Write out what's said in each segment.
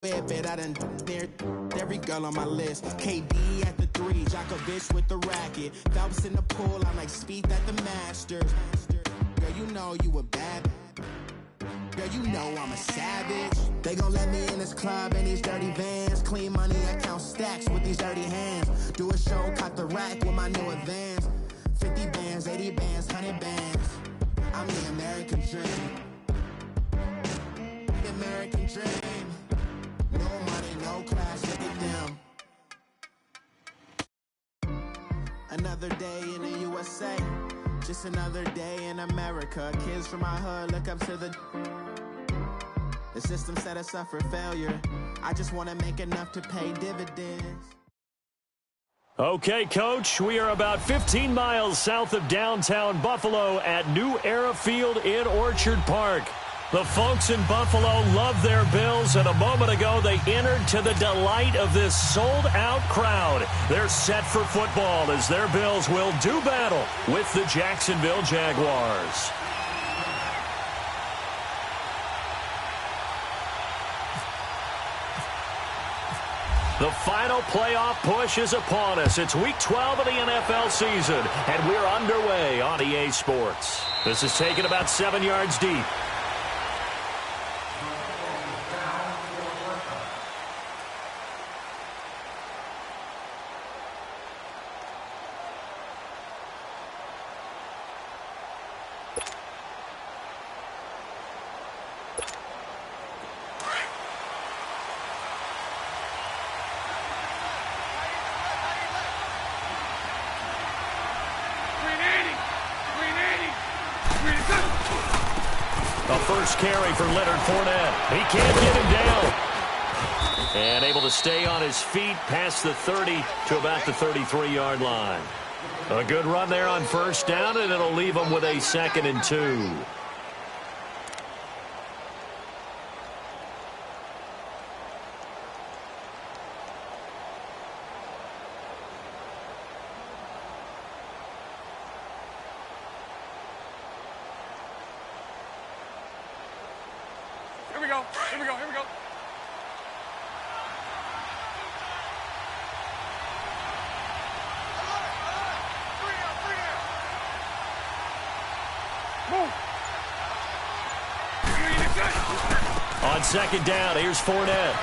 whip it, I done near every girl on my list. KD at the 3, Djokovic with the racket. Phelps in the pool, I'm like Speed at the Masters. Girl, you know you a bad. Girl, you know I'm a savage. They gon' let me in this club in these dirty vans. Clean money, I count stacks with these dirty hands. Do a show, caught the rack with my new advance. 50 bands, 80 bands, 100 bands. I'm the American dream. The American dream. No money, no class, look at them. Another day in the USA. Just another day in America. Kids from my hood look up to the system set us up for failure. I just want to make enough to pay dividends. Okay, Coach, we are about 15 miles south of downtown Buffalo at New Era Field in Orchard Park. The folks in Buffalo love their Bills, and a moment ago they entered to the delight of this sold-out crowd. They're set for football as their Bills will do battle with the Jacksonville Jaguars. The final playoff push is upon us. It's Week 12 of the NFL season, and we're underway on EA Sports. This is taken about 7 yards deep. First carry for Leonard Fournette. He can't get him down. And able to stay on his feet past the 30 to about the 33-yard line. A good run there on first down, and it'll leave him with a 2nd and 2. Here we go. Move. On second down, here's Fournette.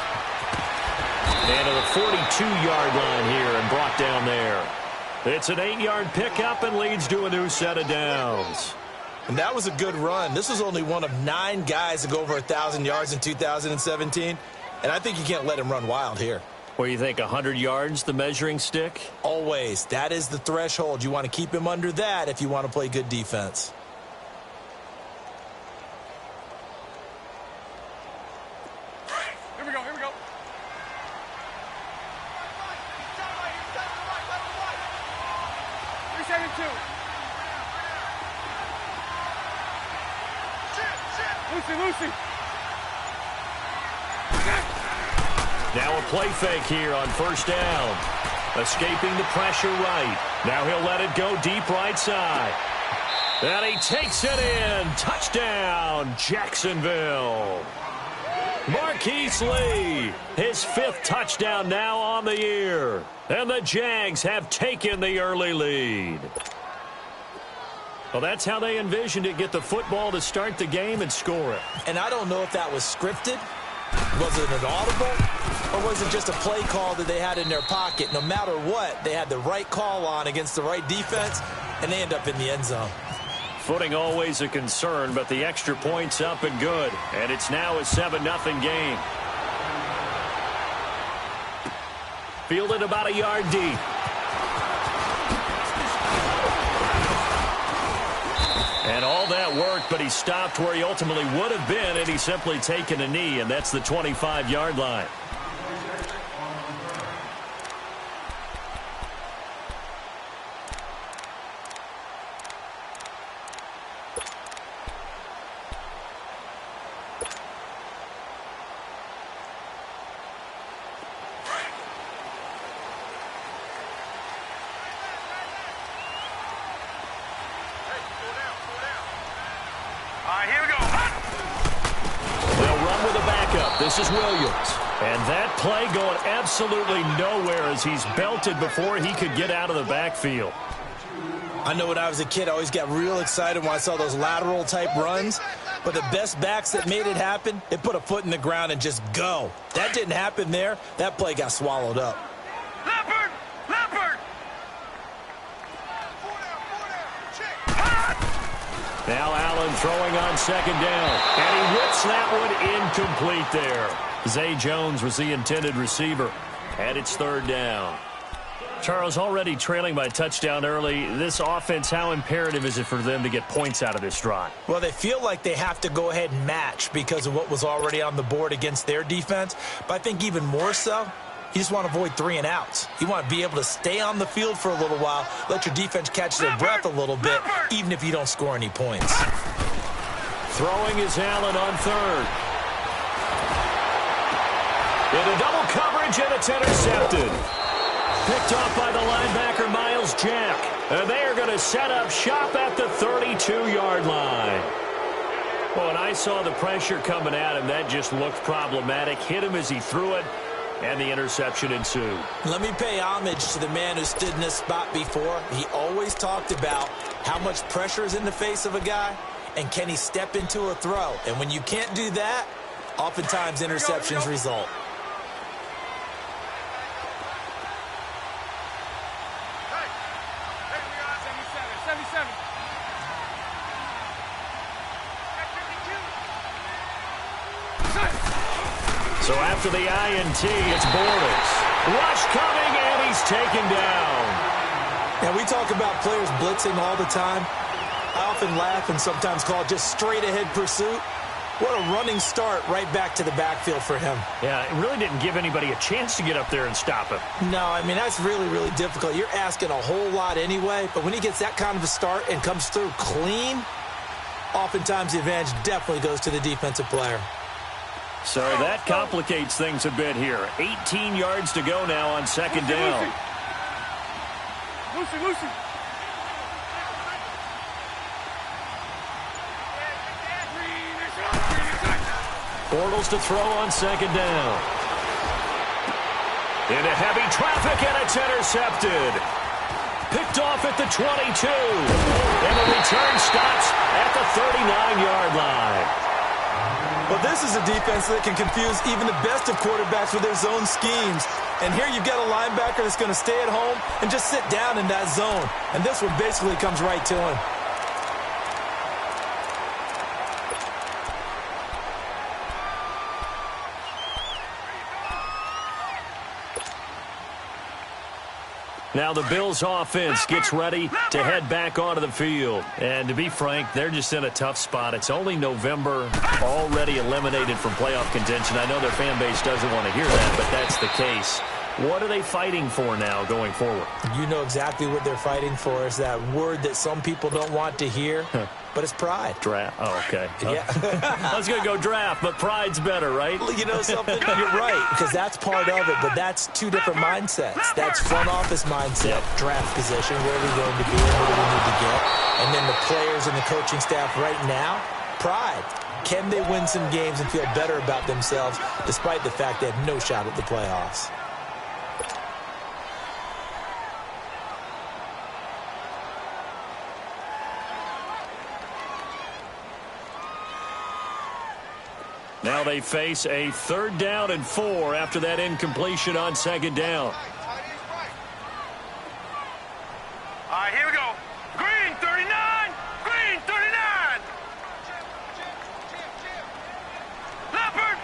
And to the 42-yard line here and brought down there. It's an 8-yard pickup and leads to a new set of downs. And that was a good run. This was only one of 9 guys to go over 1,000 yards in 2017. And I think you can't let him run wild here. Where you think 100 yards, the measuring stick? Always. That is the threshold. You want to keep him under that if you want to play good defense. Here we go. 3-7-2. Lucy. Now a play fake here on first down. Escaping the pressure right. Now he'll let it go deep right side. And he takes it in. Touchdown, Jacksonville. Marquise Lee, his 5th touchdown now on the year. And the Jags have taken the early lead. Well, that's how they envisioned it. Get the football to start the game and score it. And I don't know if that was scripted. Was it an audible? Or was it just a play call that they had in their pocket? No matter what, they had the right call on against the right defense, and they end up in the end zone. Footing always a concern, but the extra point's up and good. And it's now a 7-0 game. Fielded about a yard deep. And all that worked, but he stopped where he ultimately would have been, and he's simply taken a knee, and that's the 25-yard line. All right, here we go. They'll run with a backup. This is Williams. And that play going absolutely nowhere as he's belted before he could get out of the backfield. I know when I was a kid, I always got real excited when I saw those lateral type runs. But the best backs that made it happen, they put a foot in the ground and just go. That didn't happen there. That play got swallowed up. Leopard! Leopard! Now Allen throwing on second down. And he whips that one incomplete there. Zay Jones was the intended receiver. And it's third down. Charles, already trailing by a touchdown early. This offense, how imperative is it for them to get points out of this drive? Well, they feel like they have to go ahead and match because of what was already on the board against their defense. But I think even more so, you just want to avoid 3 and outs. You want to be able to stay on the field for a little while, let your defense catch their breath a little bit, even if you don't score any points. Throwing is Allen on third. Into double coverage, and it's intercepted. Picked off by the linebacker, Miles Jack. And they are going to set up shop at the 32-yard line. Well, when I saw the pressure coming at him, that just looked problematic. Hit him as he threw it, and the interception ensued. Let me pay homage to the man who stood in this spot before. He always talked about how much pressure is in the face of a guy, and can he step into a throw. And when you can't do that, oftentimes interceptions result. So after the INT, it's Bortles. Rush coming, and he's taken down. Now, we talk about players blitzing all the time. I often laugh and sometimes call it just straight-ahead pursuit. What a running start right back to the backfield for him. Yeah, it really didn't give anybody a chance to get up there and stop him. No, I mean, that's really, really difficult. You're asking a whole lot anyway, but when he gets that kind of a start and comes through clean, oftentimes the advantage definitely goes to the defensive player. So that complicates things a bit here. 18 yards to go now on second down. Lucy. Bortles to throw on second down. Into heavy traffic, and it's intercepted. Picked off at the 22. And the return stops at the 39-yard line. Well, this is a defense that can confuse even the best of quarterbacks with their zone schemes. And here you've got a linebacker that's going to stay at home and just sit down in that zone. And this one basically comes right to him. Now the Bills offense gets ready to head back onto the field. And to be frank, they're just in a tough spot. It's only November, already eliminated from playoff contention. I know their fan base doesn't want to hear that, but that's the case. What are they fighting for now going forward? You know exactly what they're fighting for. Is that word that some people don't want to hear, but it's pride. Draft. Oh, okay. Yeah. I was going to go draft, but pride's better, right? Well, you know something? You're right, because that's part of it, but that's two different mindsets. That's front office mindset, draft position, where are we going to be and what do we need to get? And then the players and the coaching staff right now, pride. Can they win some games and feel better about themselves despite the fact they have no shot at the playoffs? Now they face a 3rd down and 4 after that incompletion on second down. All right, here we go. Green 39. Green 39. Leopard.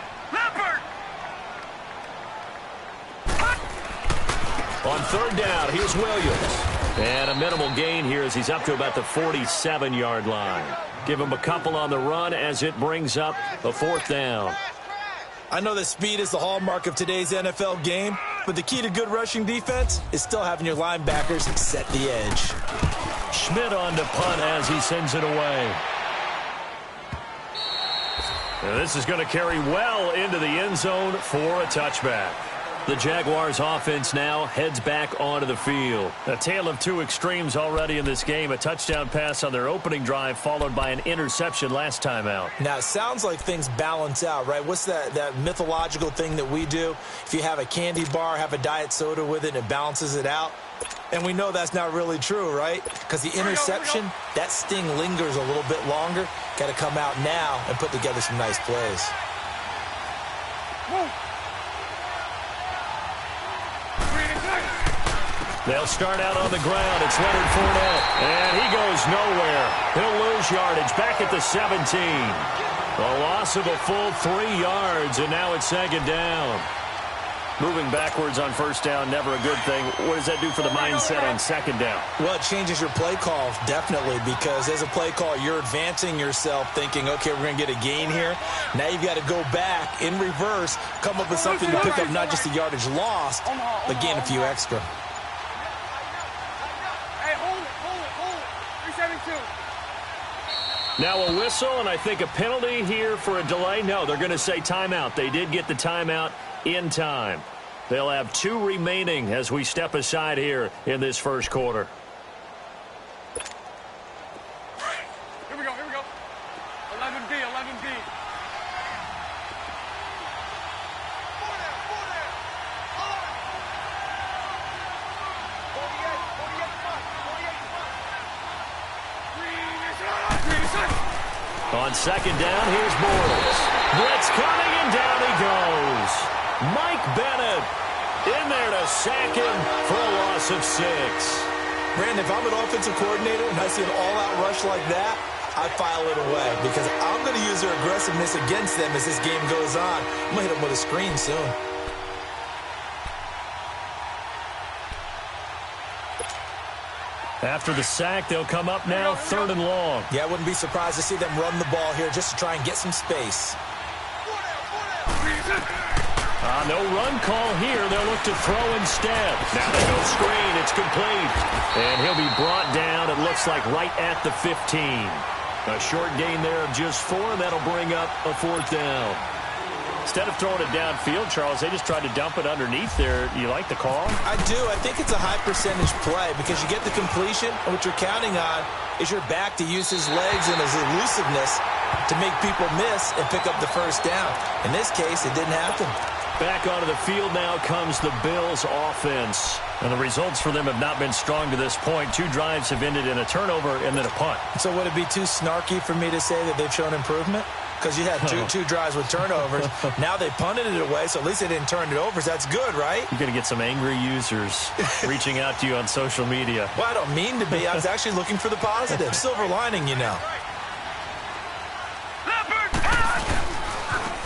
On 3rd down, here's Williams. And a minimal gain here as he's up to about the 47-yard line. Give him a couple on the run as it brings up a 4th down. I know that speed is the hallmark of today's NFL game, but the key to good rushing defense is still having your linebackers set the edge. Schmidt on to punt as he sends it away. And this is going to carry well into the end zone for a touchback. The Jaguars offense now heads back onto the field. A tale of two extremes already in this game. A touchdown pass on their opening drive followed by an interception last time out. Now, it sounds like things balance out, right? What's that mythological thing that we do? If you have a candy bar, have a diet soda with it, and it balances it out. And we know that's not really true, right? Because the interception, that sting lingers a little bit longer. Got to come out now and put together some nice plays. They'll start out on the ground. It's Leonard Fournette. And he goes nowhere. He'll lose yardage back at the 17. A loss of a full 3 yards, and now it's second down. Moving backwards on first down, never a good thing. What does that do for the mindset on second down? Well, it changes your play call, definitely, because as a play call, you're advancing yourself thinking, okay, we're going to get a gain here. Now you've got to go back in reverse, come up with something to pick up not just the yardage lost, but gain a few extra. Now a whistle, and I think a penalty here for a delay. No, they're going to say timeout. They did get the timeout in time. They'll have 2 remaining as we step aside here in this first quarter. Here we go, here we go. 11B, 11B. On second down, here's Bortles. Blitz coming, and down he goes. Mike Bennett in there to sack him for a loss of 6. Brandon, if I'm an offensive coordinator and I see an all-out rush like that, I file it away because I'm going to use their aggressiveness against them as this game goes on. I'm going to hit them with a screen soon. After the sack, they'll come up now, 3rd and long. Yeah, I wouldn't be surprised to see them run the ball here just to try and get some space. No run call here. They'll look to throw instead. Now they go screen. It's complete. And he'll be brought down, it looks like, right at the 15. A short gain there of just 4, and that'll bring up a 4th down. Instead of throwing it downfield, Charles, they just tried to dump it underneath there. You like the call? I do. I think it's a high percentage play because you get the completion, and what you're counting on is your back to use his legs and his elusiveness to make people miss and pick up the first down. In this case, it didn't happen. Back onto the field now comes the Bills offense. And the results for them have not been strong to this point. 2 drives have ended in a turnover and then a punt. So would it be too snarky for me to say that they've shown improvement? Because you had two drives with turnovers. Now they punted it away, so at least they didn't turn it over. So that's good, right? You're going to get some angry users reaching out to you on social media. Well, I don't mean to be. I was actually looking for the positive. Silver lining, you know.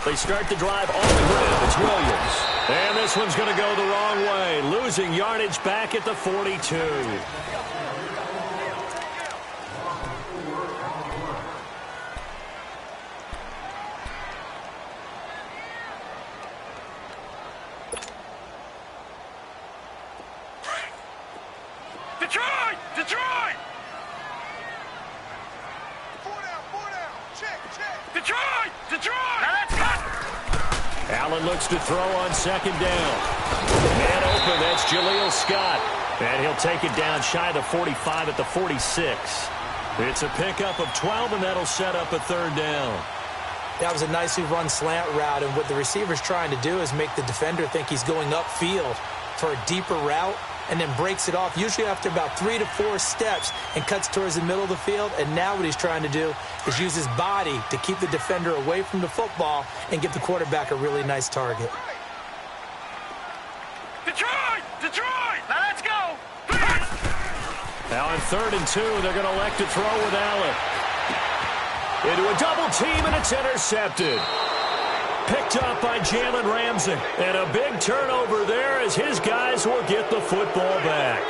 They start the drive on the ground. It's Williams. And this one's going to go the wrong way. Losing yardage back at the 42. Detroit! Detroit! 4 down. Check. Detroit! Detroit! Now that's got it! Allen looks to throw on second down. Man open, that's Jaleel Scott. And he'll take it down shy of the 45 at the 46. It's a pickup of 12, and that'll set up a 3rd down. That was a nicely run slant route, and what the receiver's trying to do is make the defender think he's going upfield for a deeper route, and then breaks it off, usually after about 3 to 4 steps, and cuts towards the middle of the field. And now what he's trying to do is use his body to keep the defender away from the football and give the quarterback a really nice target. Detroit! Now let's go! Now on 3rd and 2, they're going to elect to throw with Allen. Into a double team, and it's intercepted. Picked up by Jalen Ramsey. And a big turnover there as his guys will get the football back.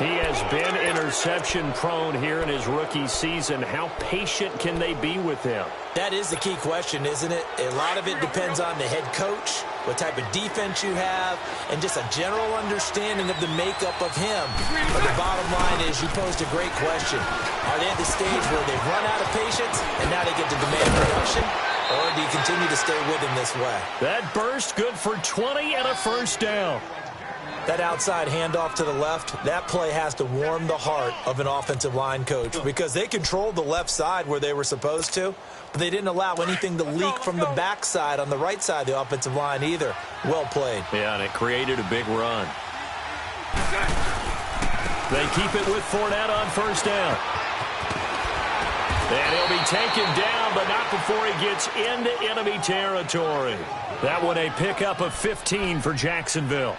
He has been interception-prone here in his rookie season. How patient can they be with him? That is the key question, isn't it? A lot of it depends on the head coach, what type of defense you have, and just a general understanding of the makeup of him. But the bottom line is you posed a great question. Are they at the stage where they've run out of patience and now they get to demand production? Or do you continue to stay with him this way? That burst good for 20 and a first down. That outside handoff to the left, that play has to warm the heart of an offensive line coach because they controlled the left side where they were supposed to, but they didn't allow anything to leak from the backside on the right side of the offensive line either. Well played. Yeah, and it created a big run. They keep it with Fournette on first down. And he'll be taken down, but not before he gets into enemy territory. That one a pickup of 15 for Jacksonville.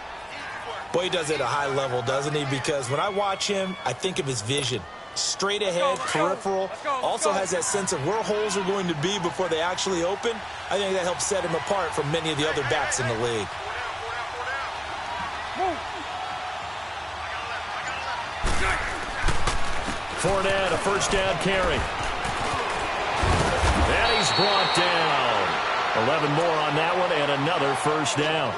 Boy, he does it at a high level, doesn't he? Because when I watch him, I think of his vision. Straight ahead, peripheral. Also has that sense of where holes are going to be before they actually open. I think that helps set him apart from many of the other backs in the league. Fournette, a first down carry. And he's brought down. 11 more on that one and another first down.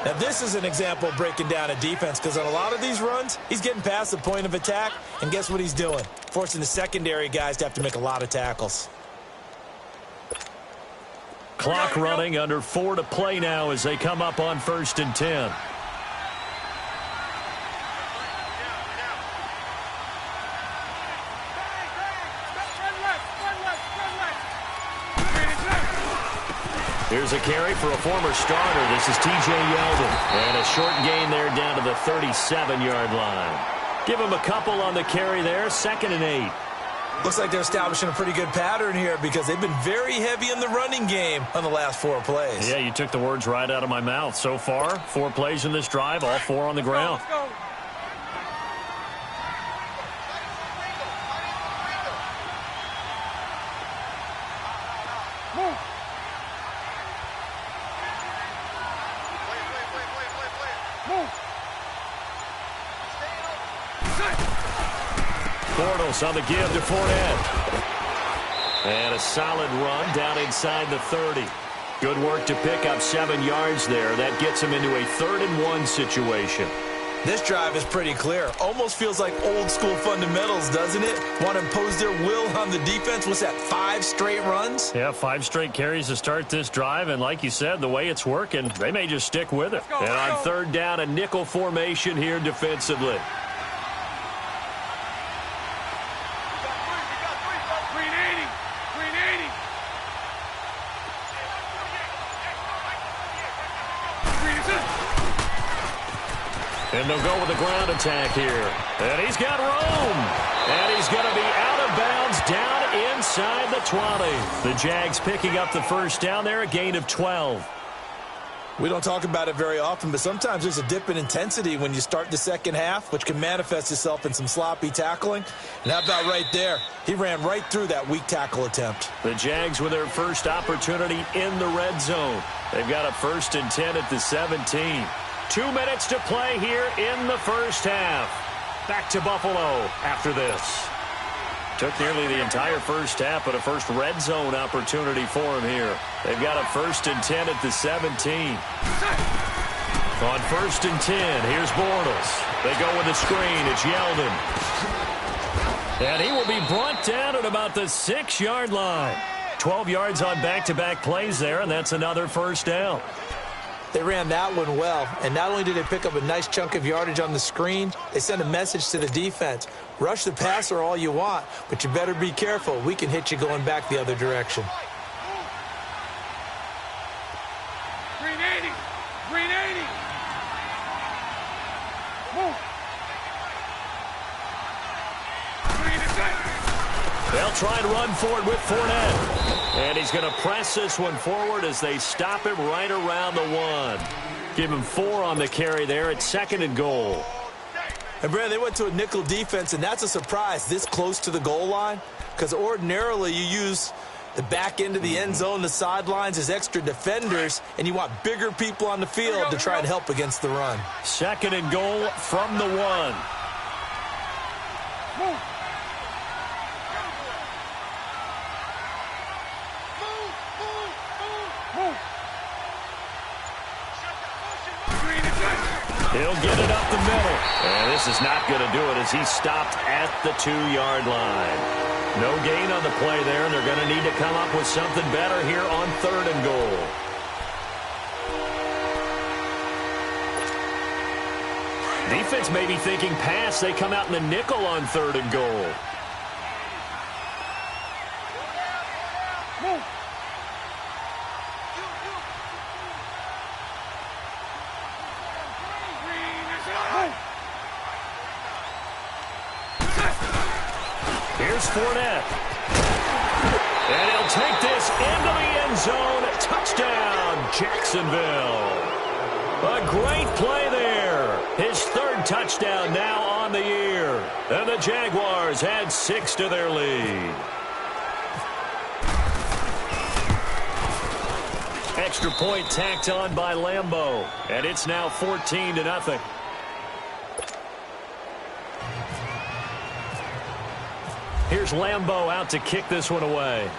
Now, this is an example of breaking down a defense because on a lot of these runs, he's getting past the point of attack, and guess what he's doing? Forcing the secondary guys to have to make a lot of tackles. Clock running, under 4 to play now as they come up on 1st and 10. Here's a carry for a former starter. This is T.J. Yeldon. And a short gain there down to the 37-yard line. Give him a couple on the carry there. 2nd and 8. Looks like they're establishing a pretty good pattern here because they've been very heavy in the running game on the last 4 plays. Yeah, you took the words right out of my mouth. So far, 4 plays in this drive, all 4 on the ground. Let's go. Move. Bortles on the give to Fournette. And a solid run down inside the 30. Good work to pick up 7 yards there. That gets him into a 3rd and 1 situation. This drive is pretty clear. Almost feels like old school fundamentals, doesn't it? Want to impose their will on the defense. What's that, 5 straight runs? Yeah, 5 straight carries to start this drive. And like you said, the way it's working, they may just stick with it. And on 3rd down, a nickel formation here defensively. And they'll go with the ground attack here. And he's got room. And he's going to be out of bounds down inside the 20. The Jags picking up the first down there, a gain of 12. We don't talk about it very often, but sometimes there's a dip in intensity when you start the second half, which can manifest itself in some sloppy tackling. And how about right there? He ran right through that weak tackle attempt. The Jags with their first opportunity in the red zone. They've got a 1st and 10 at the 17. 2 minutes to play here in the first half. Back to Buffalo after this. Took nearly the entire first half, but a first red zone opportunity for him here. They've got a 1st and 10 at the 17. On 1st and 10, here's Bortles. They go with a screen. It's Yeldon. And he will be brought down at about the 6-yard line. 12 yards on back-to-back plays there, and that's another first down. They ran that one well, and not only did they pick up a nice chunk of yardage on the screen, they sent a message to the defense. Rush the passer all you want, but you better be careful. We can hit you going back the other direction. Green 80. Green 80. Move. Green is set. They'll try and run forward with Fournette. And he's going to press this one forward as they stop him right around the 1. Give him 4 on the carry there at 2nd and goal. And, Brad, they went to a nickel defense, and that's a surprise this close to the goal line because ordinarily you use the back end of the end zone, the sidelines as extra defenders, and you want bigger people on the field to try and help against the run. 2nd and goal from the 1. Move. He'll get it up the middle. And this is not going to do it as he's stopped at the 2-yard line. No gain on the play there, and they're going to need to come up with something better here on 3rd and goal. Defense may be thinking pass. They come out in the nickel on 3rd and goal. Here's Fournette. And he'll take this into the end zone. Touchdown, Jacksonville. A great play there. His 3rd touchdown now on the year. And the Jaguars add 6 to their lead. Extra point tacked on by Lambeau. And it's now 14-0. Here's Lambeau out to kick this one away.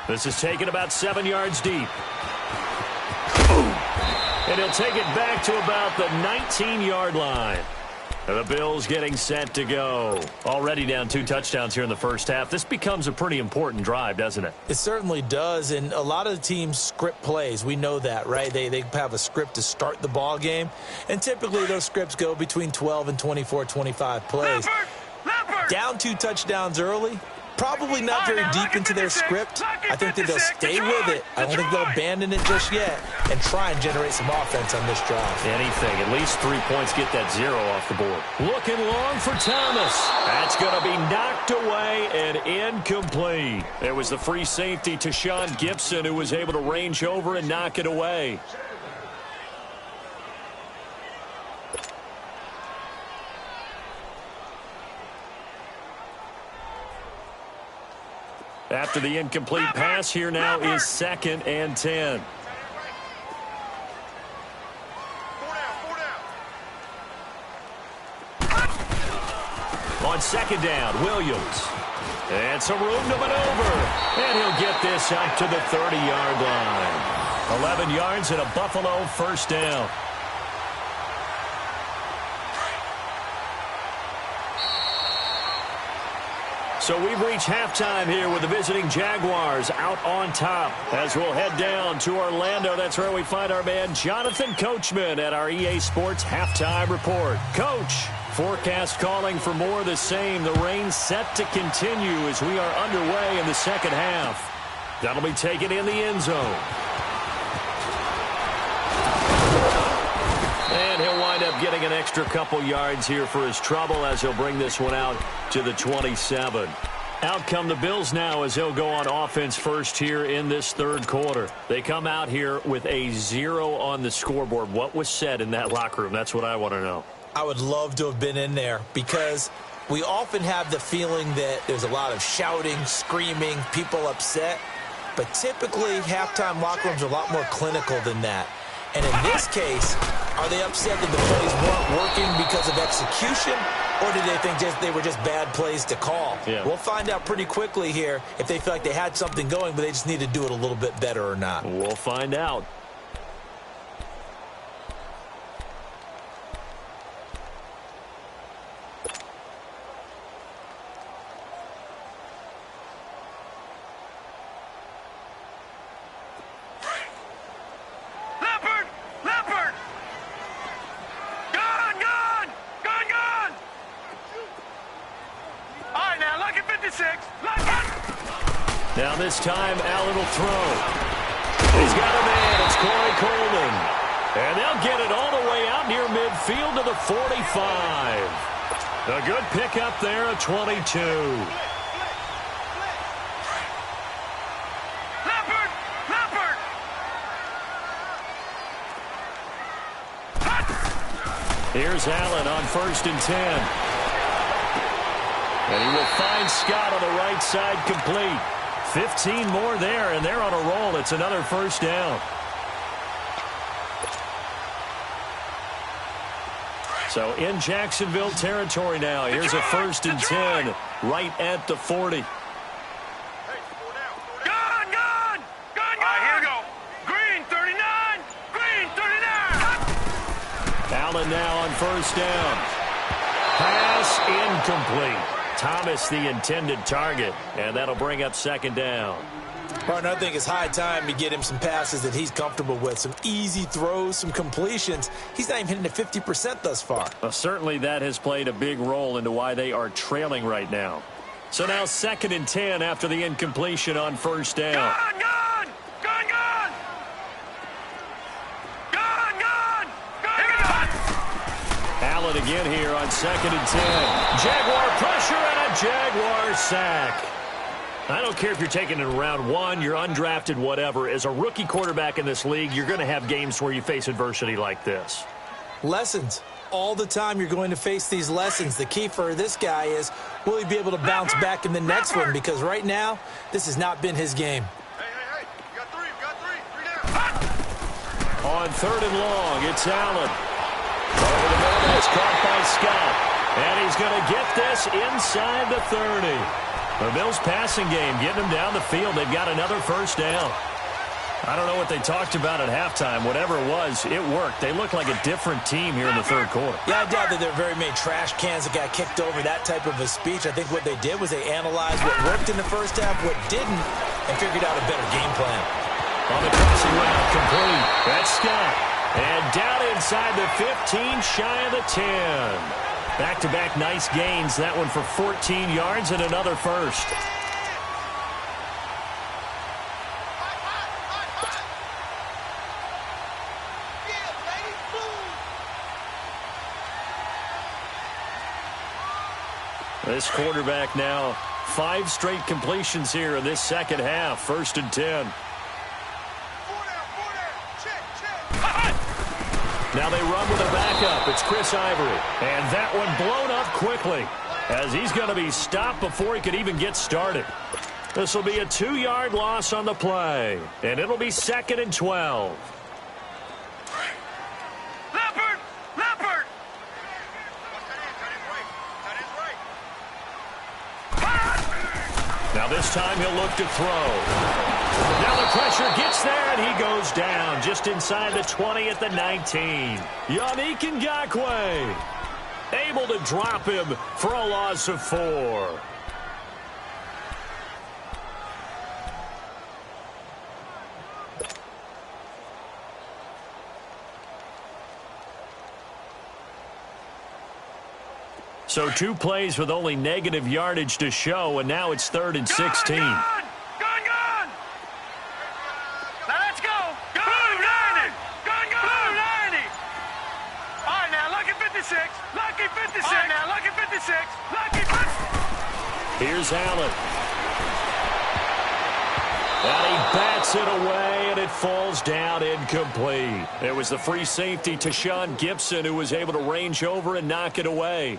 This is taken about 7 yards deep. And he'll take it back to about the 19-yard line. And the Bills getting set to go. Already down 2 touchdowns here in the first half. This becomes a pretty important drive, doesn't it? It certainly does, and a lot of the teams script plays. We know that, right? They have a script to start the ball game, and typically those scripts go between 12 and 24, 25 plays. Down 2 touchdowns early, probably not very deep into their script. I think that they'll stay with it. I don't think they'll abandon it just yet and try and generate some offense on this drive. Anything. At least 3 points get that 0 off the board. Looking long for Thomas. That's going to be knocked away and incomplete. There was the free safety to Sean Gibson, who was able to range over and knock it away. After the incomplete pass, here now is 2nd and 10. On 2nd down, Williams. And some room to maneuver. And he'll get this up to the 30-yard line. 11 yards and a Buffalo first down. So we've reached halftime here with the visiting Jaguars out on top. As we'll head down to Orlando, that's where we find our man Jonathan Coachman at our EA Sports Halftime Report. Coach, forecast calling for more of the same. The rain set to continue as we are underway in the second half. That'll be taken in the end zone. And he'll wind up getting an extra couple yards here for his trouble as he'll bring this one out to the 27. Out come the Bills now as they'll go on offense first here in this 3rd quarter. They come out here with a 0 on the scoreboard. What was said in that locker room? That's what I want to know. I would love to have been in there because we often have the feeling that there's a lot of shouting, screaming, people upset. But typically, halftime locker rooms are a lot more clinical than that. And in this case, are they upset that the plays weren't working because of execution, or do they think they were just bad plays to call? Yeah. We'll find out pretty quickly here if they feel like they had something going, but they just need to do it a little bit better or not. We'll find out. Now this time, Allen will throw. He's got a man. It's Corey Coleman. And they'll get it all the way out near midfield to the 45. A good pickup there at 22. Here's Allen on 1st and 10. And he will find Scott on the right side complete. 15 more there, and they're on a roll. It's another first down. So in Jacksonville territory now. Here's a 1st and 10 right at the 40. Gone! Gone! Gone! All right, here we go. Green 39. Green 39. Allen now on 1st down. pass incomplete. Thomas the intended target, and that'll bring up second down. Partner, I think it's high time to get him some passes that he's comfortable with. Some easy throws, some completions. He's not even hitting at 50% thus far. Well, certainly that has played a big role into why they are trailing right now. So now 2nd and 10 after the incompletion on first down. Gone, gone! Gone, gone! Gone, gone! Gone, gone! Allen again here on 2nd and 10. Jaguar pressure and a Jaguar sack. I don't care if you're taking it in round 1, you're undrafted, whatever. As a rookie quarterback in this league, you're going to have games where you face adversity like this. Lessons. All the time you're going to face these lessons. The key for this guy is, will he be able to bounce back in the next one? Because right now, this has not been his game. Hey, you got three. Three down. On 3rd and long, it's Allen. Over the middle, it's caught by Scott. And he's going to get this inside the 30. The Bills passing game, getting them down the field. They've got another first down. I don't know what they talked about at halftime. Whatever it was, it worked. They look like a different team here in the 3rd quarter. Yeah, I doubt that there are very many trash cans that got kicked over, that type of a speech. I think what they did was they analyzed what worked in the first half, what didn't, and figured out a better game plan. On the crossing route, complete. That's Scott. And down inside the 15, shy of the 10. Back-to-back nice gains. That one for 14 yards and another first. This quarterback now 5 straight completions here in this second half. 1st and 10. Now they run with a backup. It's Chris Ivory. And that one blown up quickly as he's going to be stopped before he could even get started. This will be a 2-yard loss on the play. And it'll be 2nd and 12. Leopard! Now this time he'll look to throw. Now the pressure gets there, and he goes down just inside the 20 at the 19. Yannick Ngakoue able to drop him for a loss of 4. So 2 plays with only negative yardage to show, and now it's 3rd and 16. Gone! Now let's go! Blue 90! Blue 90! All right, now, lucky 56. Lucky 56. All right, now, lucky 56. Lucky 50. Here's Allen. And he bats it away, and it falls down incomplete. It was the free safety, Tashawn Gibson, who was able to range over and knock it away.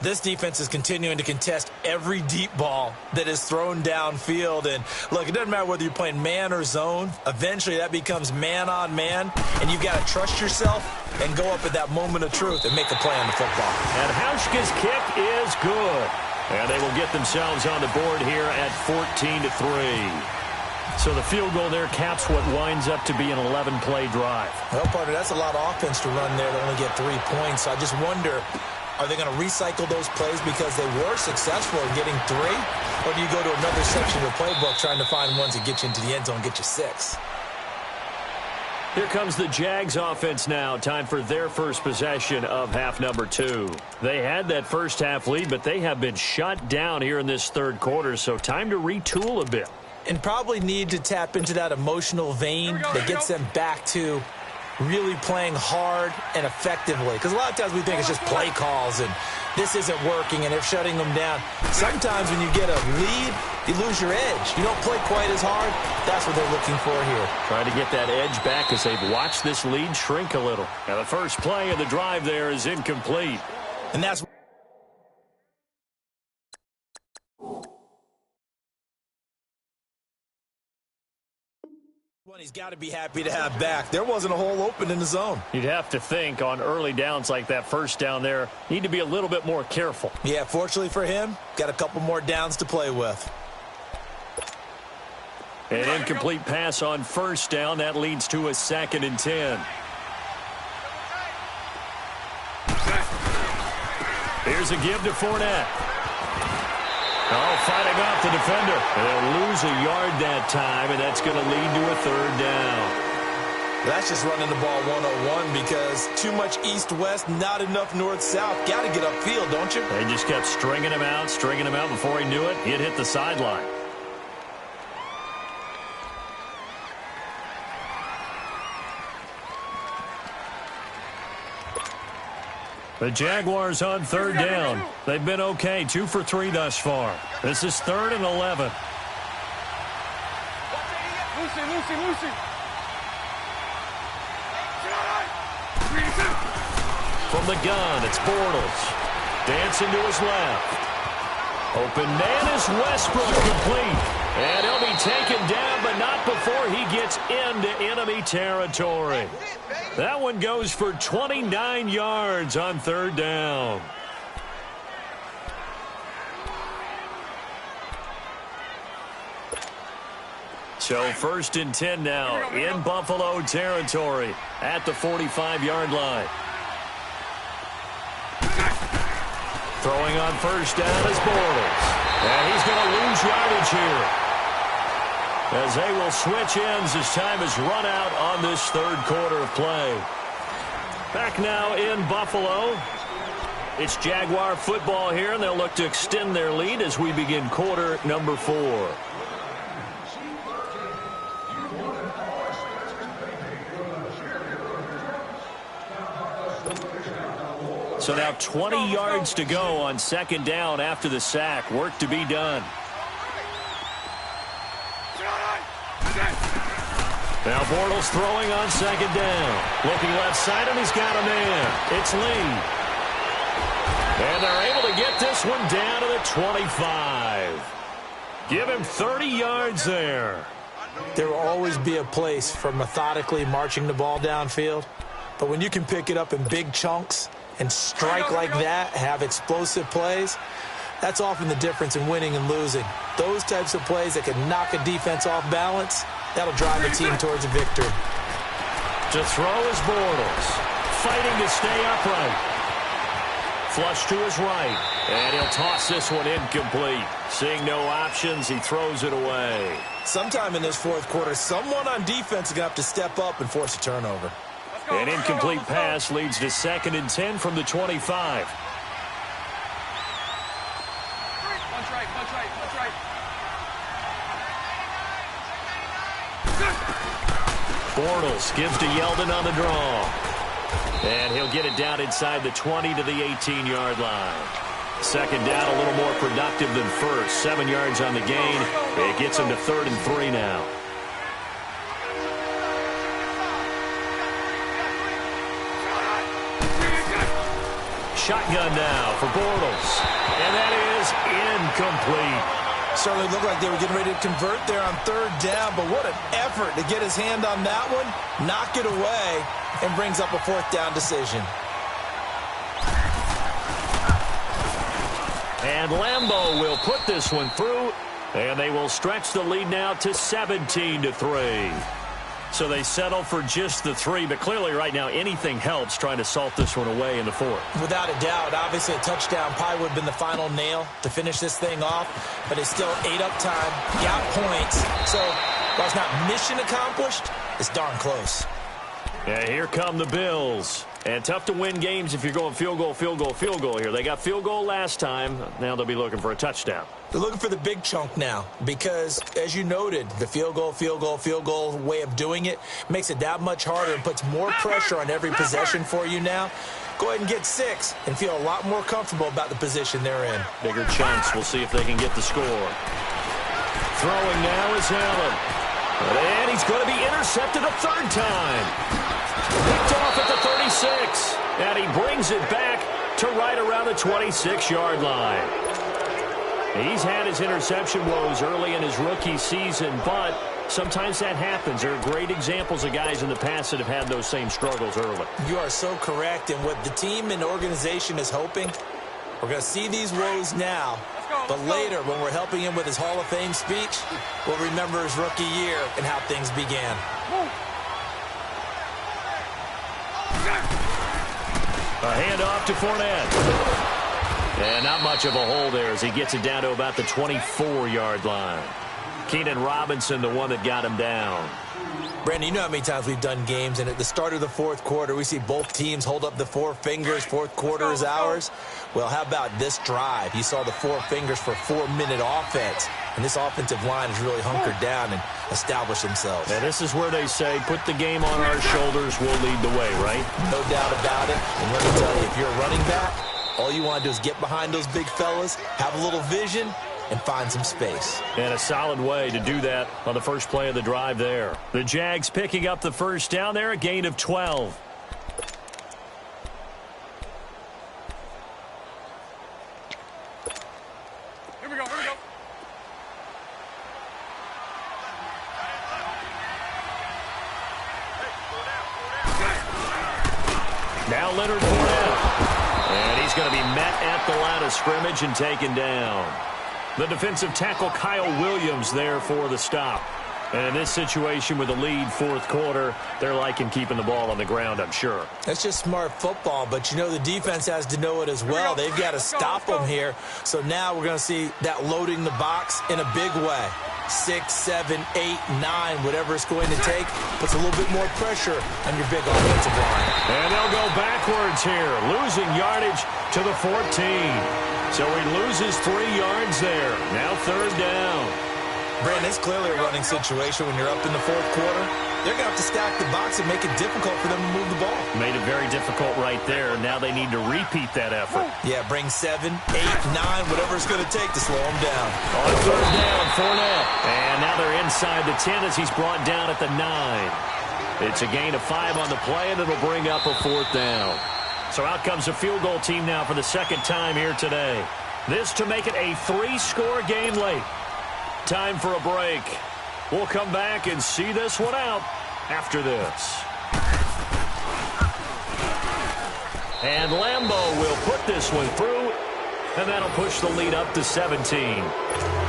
This defense is continuing to contest every deep ball that is thrown downfield. And, look, it doesn't matter whether you're playing man or zone. Eventually, that becomes man-on-man, and you've got to trust yourself and go up at that moment of truth and make a play on the football. And Hauschka's kick is good. And they will get themselves on the board here at 14-3. So the field goal there caps what winds up to be an 11-play drive. Well, partner, that's a lot of offense to run there to only get 3 points. So I just wonder, are they going to recycle those plays because they were successful in getting 3? Or do you go to another section of the playbook trying to find ones that get you into the end zone and get you 6? Here comes the Jags offense now. Time for their first possession of half number 2. They had that first half lead, but they have been shut down here in this 3rd quarter, so time to retool a bit. And probably need to tap into that emotional vein that gets them back to really playing hard and effectively. Because a lot of times we think it's just play calls and this isn't working and they're shutting them down. Sometimes when you get a lead, you lose your edge. You don't play quite as hard. That's what they're looking for here. Trying to get that edge back as they've watched this lead shrink a little. Now the first play of the drive there is incomplete. And that's one he's got to be happy to have back. There wasn't a hole open in the zone. You'd have to think on early downs like that first down there, need to be a little bit more careful. Yeah, fortunately for him, got a couple more downs to play with. An incomplete pass on first down. That leads to a 2nd and 10. Here's Here's a give to Fournette. Oh, fighting off the defender. And they'll lose a yard that time, and that's going to lead to a third down. That's just running the ball 101 because too much east-west, not enough north-south. Got to get upfield, don't you? They just kept stringing him out before he knew it. He'd hit the sideline. The Jaguars on third down. They've been okay, 2 for 3 thus far. This is 3rd and 11. Lucy. From the gun, it's Bortles. Dancing to his left. Open man is Westbrook, complete. And he'll be taken down, but not before he gets into enemy territory. That one goes for 29 yards on third down. So 1st and 10 now in Buffalo territory at the 45-yard line. Throwing on 1st down is Bortles. And he's going to lose yardage here, as they will switch ends as time is run out on this 3rd quarter of play. Back now in Buffalo. It's Jaguar football here, and they'll look to extend their lead as we begin quarter number 4. So now 20 yards to go on 2nd down after the sack. Work to be done. Now Bortles throwing on 2nd down. Looking left side, and he's got a man. It's Lee. And they're able to get this one down to the 25. Give him 30 yards there. There will always be a place for methodically marching the ball downfield. But when you can pick it up in big chunks and strike like that, have explosive plays, that's often the difference in winning and losing. Those types of plays that can knock a defense off balance, that'll drive a team towards a victory. To throw is Bortles, fighting to stay upright. Flush to his right, and he'll toss this one incomplete. Seeing no options, he throws it away. Sometime in this 4th quarter, someone on defense is going to have to step up and force a turnover. An incomplete pass leads to 2nd and 10 from the 25. Punch right. Bortles gives to Yeldon on the draw. And he'll get it down inside the 20 to the 18-yard line. 2nd down, a little more productive than 1st. 7 yards on the gain. It gets him to 3rd and 3 now. Shotgun now for Bortles. And that is incomplete. Certainly looked like they were getting ready to convert there on 3rd down, but what an effort to get his hand on that one, knock it away, and brings up a 4th down decision. And Lambeau will put this one through, and they will stretch the lead now to 17-3. So they settle for just the 3, but clearly right now anything helps trying to salt this one away in the 4th. Without a doubt, obviously a touchdown probably would have been the final nail to finish this thing off, but it's still ate up time, got points. So while it's not mission accomplished, it's darn close. Yeah, here come the Bills. And tough to win games if you're going field goal here. They got field goal last time. Now they'll be looking for a touchdown. They're looking for the big chunk now because, as you noted, the field goal way of doing it makes it that much harder and puts more pressure on every possession for you now. Go ahead and get 6 and feel a lot more comfortable about the position they're in. Bigger chunks. We'll see if they can get the score. Throwing now is Allen. And he's going to be intercepted a 3rd time. Picked off at the 36. And he brings it back to right around the 26-yard line. He's had his interception woes early in his rookie season, but sometimes that happens. There are great examples of guys in the past that have had those same struggles early. You are so correct. And what the team and organization is hoping, we're going to see these woes now. But later, when we're helping him with his Hall of Fame speech, we'll remember his rookie year and how things began. A handoff to Fournette. And not much of a hole there as he gets it down to about the 24-yard line. Keenan Robinson, the one that got him down. Brandon, you know how many times we've done games, and at the start of the fourth quarter, we see both teams hold up the four fingers. Fourth quarter is ours. Well, how about this drive? You saw the four fingers for 4-minute offense, and this offensive line has really hunkered down and established themselves. And this is where they say, put the game on our shoulders, we'll lead the way, right? No doubt about it. And let me tell you, if you're a running back, all you want to do is get behind those big fellas, have a little vision, and find some space. And a solid way to do that on the first play of the drive there. The Jags picking up the first down there, a gain of 12. Here we go, here we go. Now Leonard Fournette. And he's going to be met at the line of scrimmage and taken down. The defensive tackle Kyle Williams there for the stop. And in this situation with the lead fourth quarter, they're liking keeping the ball on the ground, I'm sure. That's just smart football, but you know the defense has to know it as well. They've got to stop them here. So now we're going to see that loading the box in a big way. 6, 7, 8, 9, whatever it's going to take, puts a little bit more pressure on your big offensive line. And they'll go backwards here, losing yardage to the 14. So he loses 3 yards there. Now third down. Brandon, it's clearly a running situation when you're up in the fourth quarter. They're going to have to stack the box and make it difficult for them to move the ball. Made it very difficult right there. Now they need to repeat that effort. Yeah, bring 7, 8, 9, whatever it's going to take to slow them down. On third down, Fournette. And now they're inside the 10 as he's brought down at the 9. It's a gain of 5 on the play, and it'll bring up a fourth down. So out comes a field goal team now for the second time here today. This to make it a 3-score game late. Time for a break. We'll come back and see this one out after this. And Lambeau will put this one through, and that'll push the lead up to 17.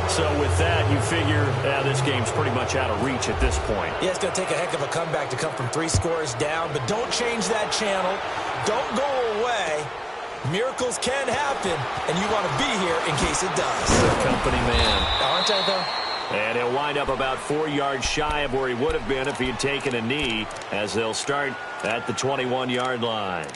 So with that, you figure this game's pretty much out of reach at this point. Yeah, it's going to take a heck of a comeback to come from 3 scores down, but don't change that channel. Don't go away. Miracles can happen, and you want to be here in case it does. Company man. Aren't I, though? And he'll wind up about 4 yards shy of where he would have been if he had taken a knee, as they'll start at the 21-yard line.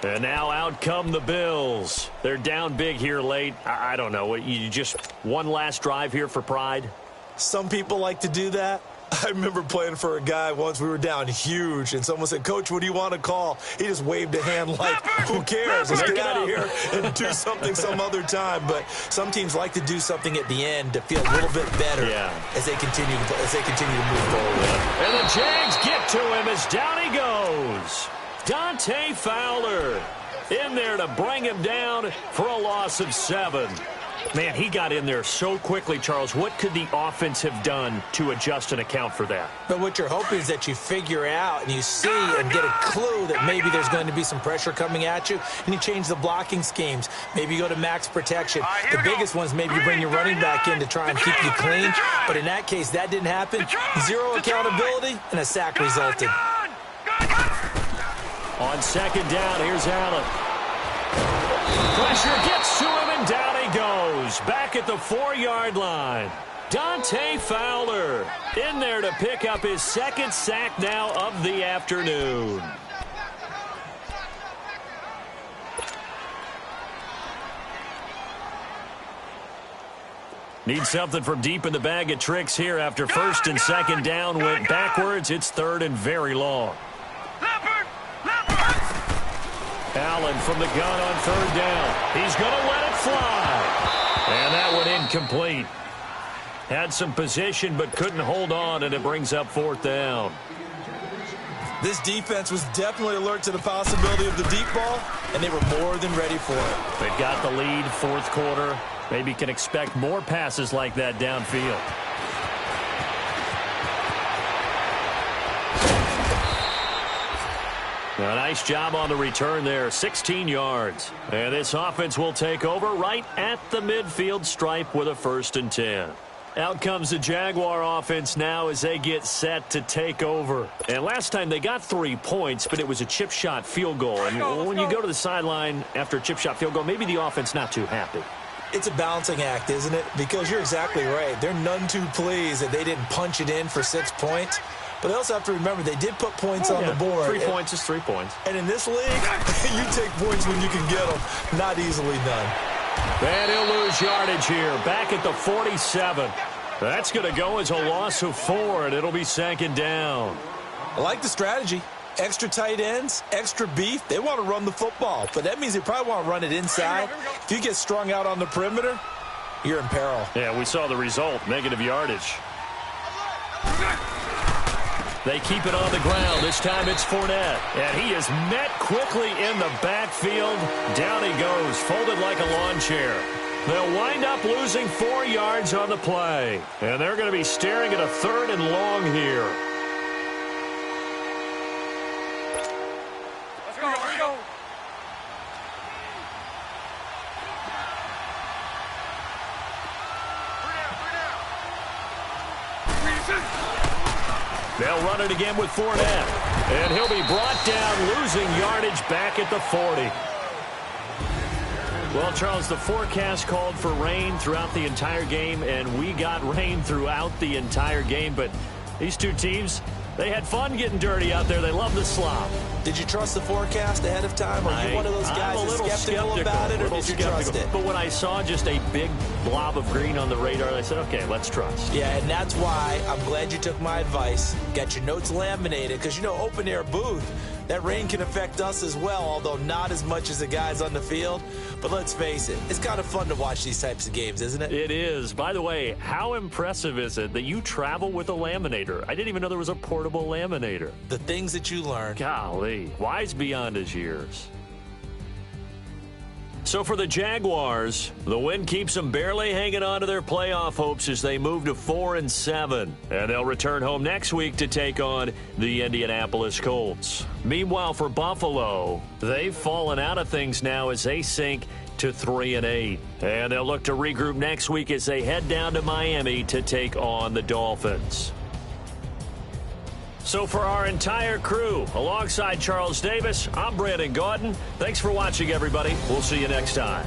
And now out come the Bills. They're down big here late. I don't know. You just one last drive here for pride? Some people like to do that. I remember playing for a guy once. We were down huge, and someone said, "Coach, what do you want to call?" He just waved a hand like, who cares? Let's get out of here and do something some other time. But some teams like to do something at the end to feel a little bit better as they continue to move forward. And the Jags get to him as down he goes. Dante Fowler in there to bring him down for a loss of 7. Man, he got in there so quickly, Charles. What could the offense have done to adjust and account for that? But what you're hoping is that you figure out and you see and get a clue that maybe there's going to be some pressure coming at you, and you change the blocking schemes. Maybe you go to max protection. The biggest ones, maybe you bring your running back in to try and keep you clean. But in that case, that didn't happen. 0 accountability, and a sack resulted. On second down, here's Allen. Pressure gets to him, and down he goes. Back at the 4-yard line. Dante Fowler in there to pick up his second sack now of the afternoon. Need something from deep in the bag of tricks here after first and second down went backwards. It's third and very long. Allen from the gun on third down. He's going to let it fly. And that one incomplete. Had some position but couldn't hold on, and it brings up fourth down. This defense was definitely alert to the possibility of the deep ball, and they were more than ready for it. They've got the lead, fourth quarter. Maybe can expect more passes like that downfield. A nice job on the return there, 16 yards. And this offense will take over right at the midfield stripe with a 1st and 10. Out comes the Jaguar offense now as they get set to take over. And last time they got 3 points, but it was a chip shot field goal. And when you go to the sideline after a chip shot field goal, maybe the offense not too happy. It's a balancing act, isn't it? Because you're exactly right. They're none too pleased that they didn't punch it in for 6 points. But they also have to remember they did put points on the board. 3 points is 3 points. And in this league, you take points when you can get them. Not easily done. And he'll lose yardage here. Back at the 47. That's going to go as a loss of 4, and it'll be 2nd down. I like the strategy. Extra tight ends, extra beef. They want to run the football, but that means they probably want to run it inside. If you get strung out on the perimeter, you're in peril. Yeah, we saw the result, negative yardage. They keep it on the ground. This time it's Fournette. And he is met quickly in the backfield. Down he goes, folded like a lawn chair. They'll wind up losing 4 yards on the play. And they're going to be staring at a 3rd and long here. Let's go, let's go. They'll run it again with Fournette. And he'll be brought down, losing yardage back at the 40. Well, Charles, the forecast called for rain throughout the entire game, and we got rain throughout the entire game. But these two teams, they had fun getting dirty out there. They love the slop. Did you trust the forecast ahead of time? Are you one of those guys that's skeptical about it, or did you trust it? But when I saw just a big blob of green on the radar, I said, okay, let's trust. Yeah, and that's why I'm glad you took my advice. Got your notes laminated, because, you know, open-air booth, that rain can affect us as well, although not as much as the guys on the field. But let's face it, it's kind of fun to watch these types of games, isn't it? It is. By the way, how impressive is it that you travel with a laminator? I didn't even know there was a portable laminator. The things that you learn. Golly, wise beyond his years. So for the Jaguars, the win keeps them barely hanging on to their playoff hopes as they move to 4-7. And they'll return home next week to take on the Indianapolis Colts. Meanwhile, for Buffalo, they've fallen out of things now as they sink to 3-8. And they'll look to regroup next week as they head down to Miami to take on the Dolphins. So for our entire crew, alongside Charles Davis, I'm Brandon Gaudin. Thanks for watching, everybody. We'll see you next time.